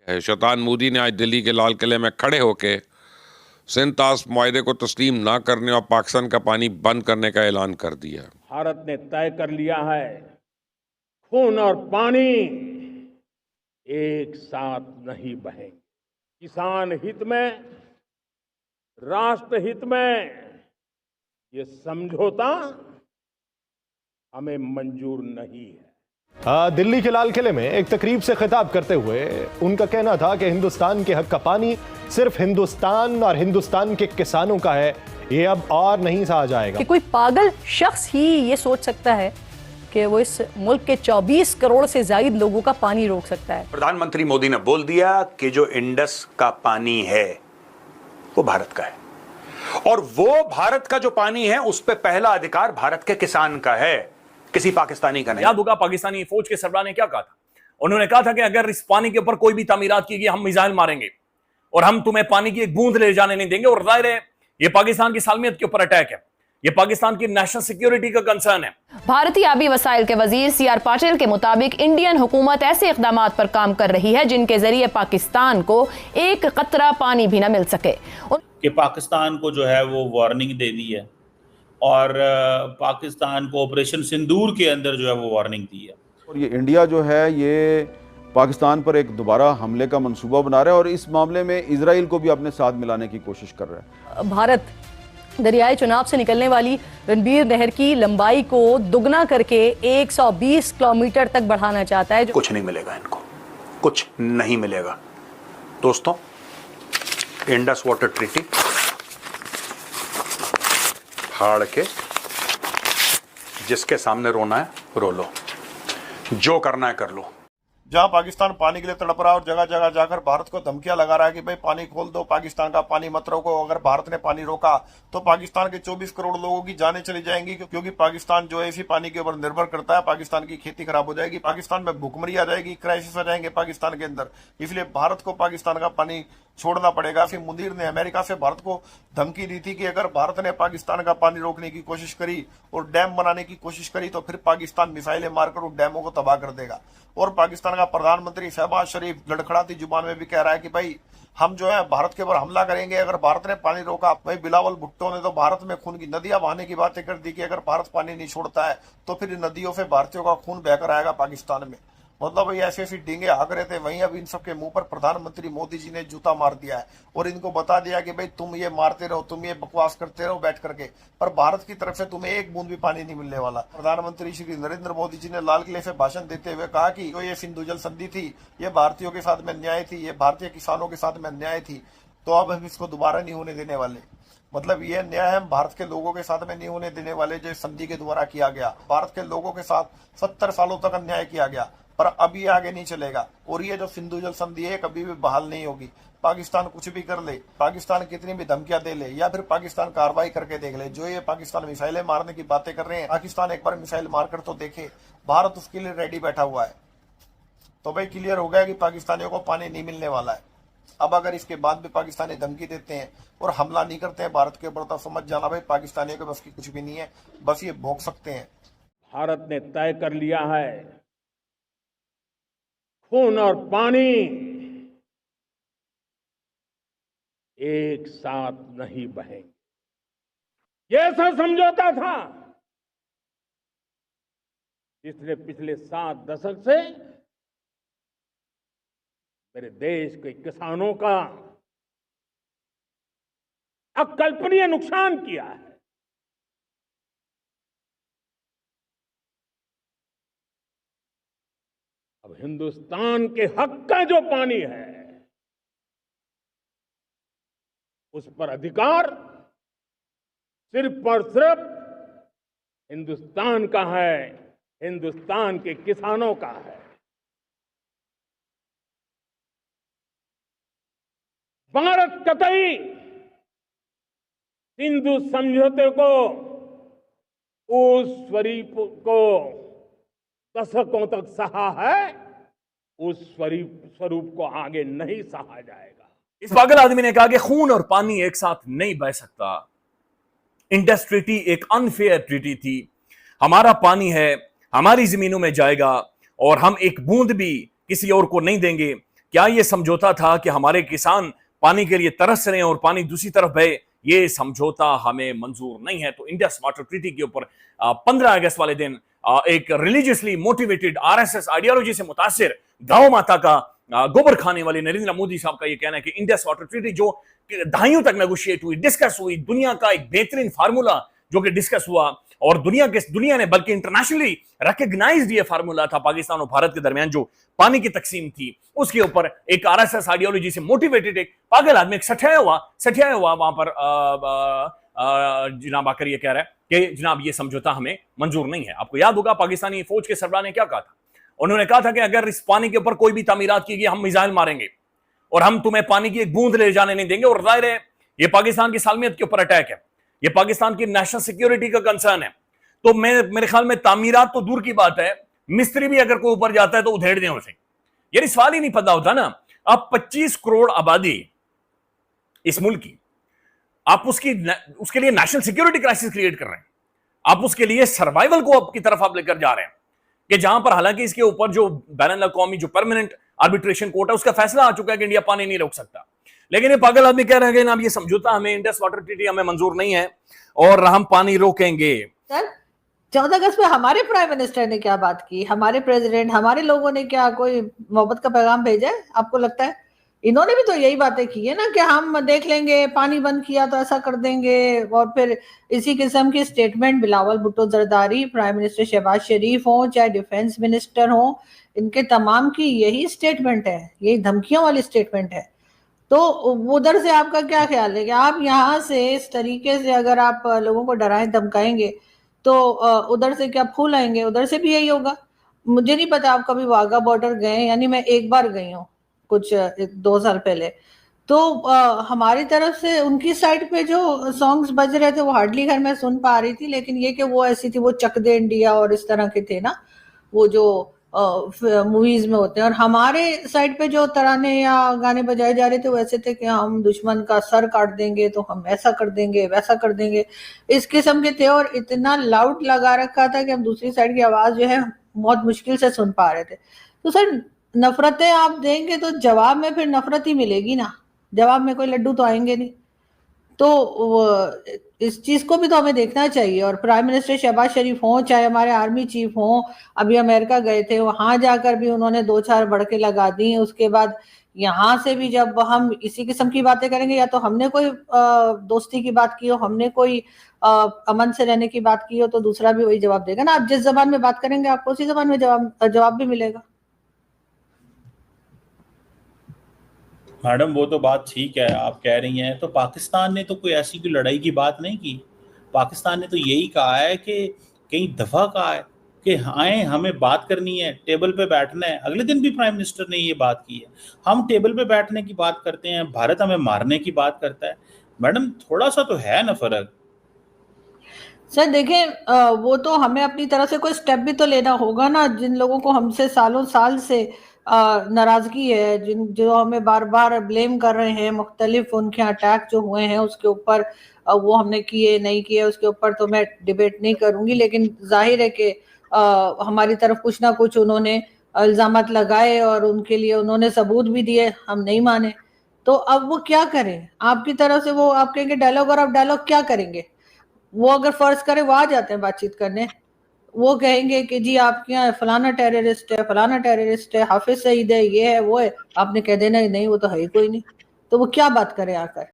शैतान मोदी ने आज दिल्ली के लाल किले में खड़े होकर सिंतास मुआहदे को तस्लीम ना करने और पाकिस्तान का पानी बंद करने का ऐलान कर दिया। भारत ने तय कर लिया है, खून और पानी एक साथ नहीं बहेंगे। किसान हित में, राष्ट्र हित में ये समझौता हमें मंजूर नहीं है। दिल्ली के लाल किले में एक तकरीब से खिताब करते हुए उनका कहना था कि हिंदुस्तान के हक का पानी सिर्फ हिंदुस्तान और हिंदुस्तान के किसानों का है, ये अब और नहीं सहा जाएगा। कि कोई पागल शख्स ही ये सोच सकता है कि वो इस मुल्क के 24 करोड़ से ज्यादा लोगों का पानी रोक सकता है। प्रधानमंत्री मोदी ने बोल दिया कि जो इंडस का पानी है वो भारत का है, और वो भारत का जो पानी है उस पर पहला अधिकार भारत के किसान का है, किसी पाकिस्तानी का नहीं। याद होगा पाकिस्तानी फौज के सरबराह ने क्या कहा था? उन्होंने कहा था कि अगर इस पानी के ऊपर कोई भी तामीरात की गई, हम मिसाइल मारेंगे और हम तुम्हें पानी की एक बूंद ले जाने नहीं देंगे। और जाहिर है ये पाकिस्तान की सालमियत के ऊपर अटैक है, ये पाकिस्तान की नेशनल सिक्योरिटी का कंसर्न है। भारतीय आबी वसाइल के वजीर सीआर पाटिल के मुताबिक इंडियन हुकूमत ऐसे इकदाम पर काम कर रही है जिनके जरिए पाकिस्तान को एक कतरा पानी भी न मिल सके। कि पाकिस्तान को जो है वो वार्निंग दे दी है और पाकिस्तान को ऑपरेशन सिंदूर के अंदर जो है वो वार्निंग दी है। और ये इंडिया जो है ये पाकिस्तान पर एक दोबारा हमले का मंसूबा बना रहा है और इस मामले में इजराइल को भी अपने साथ मिलाने की कोशिश कर रहा है। भारत दरियाई चुनाव से निकलने वाली रणबीर नहर की लंबाई को दुगना करके 120 किलोमीटर तक बढ़ाना चाहता है। कुछ नहीं मिलेगा इनको, कुछ नहीं मिलेगा दोस्तों। इंडस वाटर ट्रीटी फाड़ के जिसके सामने रोना है रो लो, जो करना है कर लो। जहां पाकिस्तान पानी के लिए तड़प रहा है और जगह जगह जाकर भारत को धमकियां लगा रहा है कि भाई पानी खोल दो, पाकिस्तान का पानी मत रोको, अगर भारत ने पानी रोका तो पाकिस्तान के 24 करोड़ लोगों की जानें चली जाएंगी, क्योंकि पाकिस्तान जो है इसी पानी के ऊपर निर्भर करता है। पाकिस्तान की खेती खराब हो जाएगी, पाकिस्तान में भूखमरी आ जाएगी, क्राइसिस आ जाएंगे पाकिस्तान के अंदर। इसलिए भारत को पाकिस्तान का पानी छोड़ना पड़ेगा। फिर मुनीर ने अमेरिका से भारत को धमकी दी थी कि अगर भारत ने पाकिस्तान का पानी रोकने की कोशिश करी और डैम बनाने की कोशिश करी तो फिर पाकिस्तान मिसाइलें मारकर उन डैमों को तबाह कर देगा। और पाकिस्तान का प्रधानमंत्री शहबाज शरीफ लड़खड़ाती जुबान में भी कह रहा है कि भाई हम जो है भारत के ऊपर हमला करेंगे अगर भारत ने पानी रोका। भाई बिलावल भुट्टो ने तो भारत में खून की नदियां बहाने की बातें कर दी कि अगर भारत पानी नहीं छोड़ता है तो फिर नदियों से भारतीयों का खून बहकर आएगा पाकिस्तान में। मतलब भाई ऐसी ऐसी डींगे हाँक रहे थे, वहीं अब इन सबके मुंह पर प्रधानमंत्री मोदी जी ने जूता मार दिया है और इनको बता दिया कि भाई तुम ये मारते रहो, तुम ये बकवास करते रहो बैठ करके, पर भारत की तरफ से तुम्हें एक बूंद भी पानी नहीं मिलने वाला। प्रधानमंत्री श्री नरेंद्र मोदी जी ने लाल किले से भाषण देते हुए कहा कि जो ये सिंधु जल संधि थी ये भारतीयों के साथ में अन्याय थी, ये भारतीय किसानों के साथ में अन्याय थी, तो अब हम इसको दोबारा नहीं होने देने वाले। मतलब ये न्याय हम भारत के लोगों के साथ में नहीं होने देने वाले जो संधि के द्वारा किया गया। भारत के लोगों के साथ 70 सालों तक अन्याय किया गया, पर अब ये आगे नहीं चलेगा। और ये जो सिंधु जल संधि है कभी भी बहाल नहीं होगी। पाकिस्तान कुछ भी कर ले, पाकिस्तान कितनी भी धमकियां दे ले या फिर पाकिस्तान कार्रवाई करके देख ले, जो ये पाकिस्तान मिसाइलें मारने की बातें कर रहे हैं, पाकिस्तान एक बार मिसाइल मारकर तो देखे, भारत उसके लिए रेडी बैठा हुआ है। तो भाई क्लियर हो गया कि पाकिस्तानियों को पानी नहीं मिलने वाला है। अब अगर इसके बाद भी पाकिस्तानी धमकी देते हैं और हमला नहीं करते हैं भारत के ऊपर तो समझ जाना भाई पाकिस्तानियों के बस की कुछ भी नहीं है, बस ये भोग सकते हैं। भारत ने तय कर लिया है, खून और पानी एक साथ नहीं बहेंगे। ये ऐसा समझौता था जिसने पिछले 7 दशक से मेरे देश के किसानों का अकल्पनीय नुकसान किया है। अब हिंदुस्तान के हक का जो पानी है उस पर अधिकार सिर्फ और सिर्फ हिंदुस्तान का है, हिंदुस्तान के किसानों का है। भारत कतई सिंधु समझौते को उस स्वरूप को दशकों तक सहा है, उस स्वरूप को आगे नहीं सहा जाएगा। इस पागल आदमी ने कहा कि खून और पानी एक साथ नहीं बह सकता। इंडस ट्रीटी एक अनफेयर ट्रीटी थी। हमारा पानी है, हमारी जमीनों में जाएगा और हम एक बूंद भी किसी और को नहीं देंगे क्या ये समझौता था कि हमारे किसान पानी के लिए तरस रहे हैं और पानी दूसरी तरफ बहे? ये समझौता हमें मंजूर नहीं है। तो इंडस वाटर ट्रीटी के ऊपर 15 अगस्त वाले दिन एक रिलीजियसली मोटिवेटेड आरएसएस आइडियोलॉजी से मुतासिर गौ माता का गोबर खाने वाले नरेंद्र मोदी साहब का यह कहना है कि इंडस वाटर ट्रीटी जो दहाइयों तक नेगोशिएट हुई, डिस्कस हुई, दुनिया का एक बेहतरीन फार्मूला जो कि डिस्कस हुआ और दुनिया ने बल्कि इंटरनेशनली रिकॉग्नाइज्ड ये फार्मूला था पाकिस्तान और भारत के दरमियान जो पानी की तकसीम थी, उसके ऊपर एक आरएसएस आइडियोलॉजी से मोटिवेटेड एक पागल आदमी, एक सठिया हुआ वहां पर जनाब आकर ये कह रहा है कि जनाब ये समझौता हमें मंजूर नहीं है। आपको याद होगा पाकिस्तानी फौज के सरबराह ने क्या कहा था? उन्होंने कहा था कि अगर इस पानी के ऊपर कोई भी तामीरात की गई हम मिसाइल मारेंगे और हम तुम्हें पानी की एक बूंद ले जाने नहीं देंगे। और जाहिर है ये पाकिस्तान की सालमियत के ऊपर अटैक है, ये पाकिस्तान की नेशनल सिक्योरिटी का कंसर्न है। तो मेरे ख्याल में तामीरात तो दूर की बात है, मिस्त्री भी अगर कोई ऊपर जाता है तो उधेड़ दें उसे। यानी सवाल ही नहीं पैदा होता ना। अब 25 करोड़ आबादी इस मुल्क की, आप उसके लिए नेशनल सिक्योरिटी क्राइसिस क्रिएट कर रहे हैं, आप उसके लिए सर्वाइवल को की तरफ आप लेकर जा रहे हैं कि जहां पर हालांकि इसके ऊपर जो बैनुल-अक़वामी जो परमानेंट आर्बिट्रेशन कोर्ट है उसका फैसला आ चुका है कि इंडिया पानी नहीं रोक सकता। लेकिन ये पागल आदमी कह रहे हैं कि ना ये समझौता हमें, इंडस वाटर ट्रीटी हमें मंजूर नहीं है और हम पानी रोकेंगे। सर 14 अगस्त में हमारे प्राइम मिनिस्टर ने क्या बात की, हमारे प्रेसिडेंट, हमारे लोगों ने क्या कोई मोहब्बत का पैगाम भेजा है? आपको लगता है इन्होंने भी तो यही बातें की है ना कि हम देख लेंगे, पानी बंद किया तो ऐसा कर देंगे। और फिर इसी किस्म की statement Bilawal Bhutto Zardari, prime minister Shahbaz Sharif हो, चाहे डिफेंस मिनिस्टर हो, इनके तमाम की यही स्टेटमेंट है, यही धमकियों वाली स्टेटमेंट है। तो उधर से आपका क्या ख्याल है कि आप यहाँ से इस तरीके से अगर आप लोगों को डराएं धमकाएंगे तो उधर से क्या फूल आएंगे? उधर से भी यही होगा। मुझे नहीं पता आप कभी वाघा बॉर्डर गए, यानी मैं एक बार गई हूँ कुछ 2 साल पहले। तो हमारी तरफ से उनकी साइड पे जो सॉन्ग्स बज रहे थे वो हार्डली घर में सुन पा रही थी, लेकिन ये कि वो ऐसी थी, वो चक दे इंडिया और इस तरह के थे ना, वो जो मूवीज में होते हैं। और हमारे साइड पे जो तराने या गाने बजाए जा रहे थे वो ऐसे थे कि हम दुश्मन का सर काट देंगे तो हम ऐसा कर देंगे, वैसा कर देंगे, इस किस्म के थे। और इतना लाउड लगा रखा था कि हम दूसरी साइड की आवाज जो है बहुत मुश्किल से सुन पा रहे थे। तो सर नफरतें आप देंगे तो जवाब में फिर नफरत ही मिलेगी ना, जवाब में कोई लड्डू तो आएंगे नहीं। तो इस चीज को भी तो हमें देखना चाहिए। और प्राइम मिनिस्टर शहबाज शरीफ हों, चाहे हमारे आर्मी चीफ हों, अभी अमेरिका गए थे, वहां जाकर भी उन्होंने 2-4 भड़के लगा दी। उसके बाद यहाँ से भी जब हम इसी किस्म की बातें करेंगे, या तो हमने कोई दोस्ती की बात की हो, हमने कोई अमन से रहने की बात की हो, तो दूसरा भी वही जवाब देगा ना। आप जिस जबान में बात करेंगे आपको उसी जबान में जवाब भी मिलेगा। मैडम वो तो बात ठीक है आप कह रही हैं, तो पाकिस्तान ने तो कोई ऐसी कोई लड़ाई की बात नहीं की। पाकिस्तान ने तो यही कहा है कि कई दफ़ा कहा है कि आए हमें बात करनी है, टेबल पे बैठना है। अगले दिन भी प्राइम मिनिस्टर ने ये बात की है, हम टेबल पे बैठने की बात करते हैं, भारत हमें मारने की बात करता है। मैडम थोड़ा सा तो है ना फर्क। सर देखें, वो तो हमें अपनी तरफ से कोई स्टेप भी तो लेना होगा ना। जिन लोगों को हमसे सालों साल से नाराजगी है, जो हमें बार बार ब्लेम कर रहे हैं, मुख्तलिफ उनके अटैक जो हुए हैं उसके ऊपर, वो हमने किए नहीं किए उसके ऊपर तो मैं डिबेट नहीं करूंगी। लेकिन जाहिर है कि हमारी तरफ कुछ ना कुछ उन्होंने इल्जामात लगाए और उनके लिए उन्होंने सबूत भी दिए, हम नहीं माने। तो अब वो क्या करें? आपकी तरफ से वो आप कहेंगे डायलॉग, और आप डायलॉग क्या करेंगे? वो अगर फर्ज करें वो आ जाते हैं बातचीत करने, वो कहेंगे कि जी आपके यहाँ फलाना टेररिस्ट है, फलाना टेररिस्ट है, हाफिज सईद है, ये है वो है। आपने कह देना नहीं वो तो है ही कोई नहीं। तो वो क्या बात करें आकर?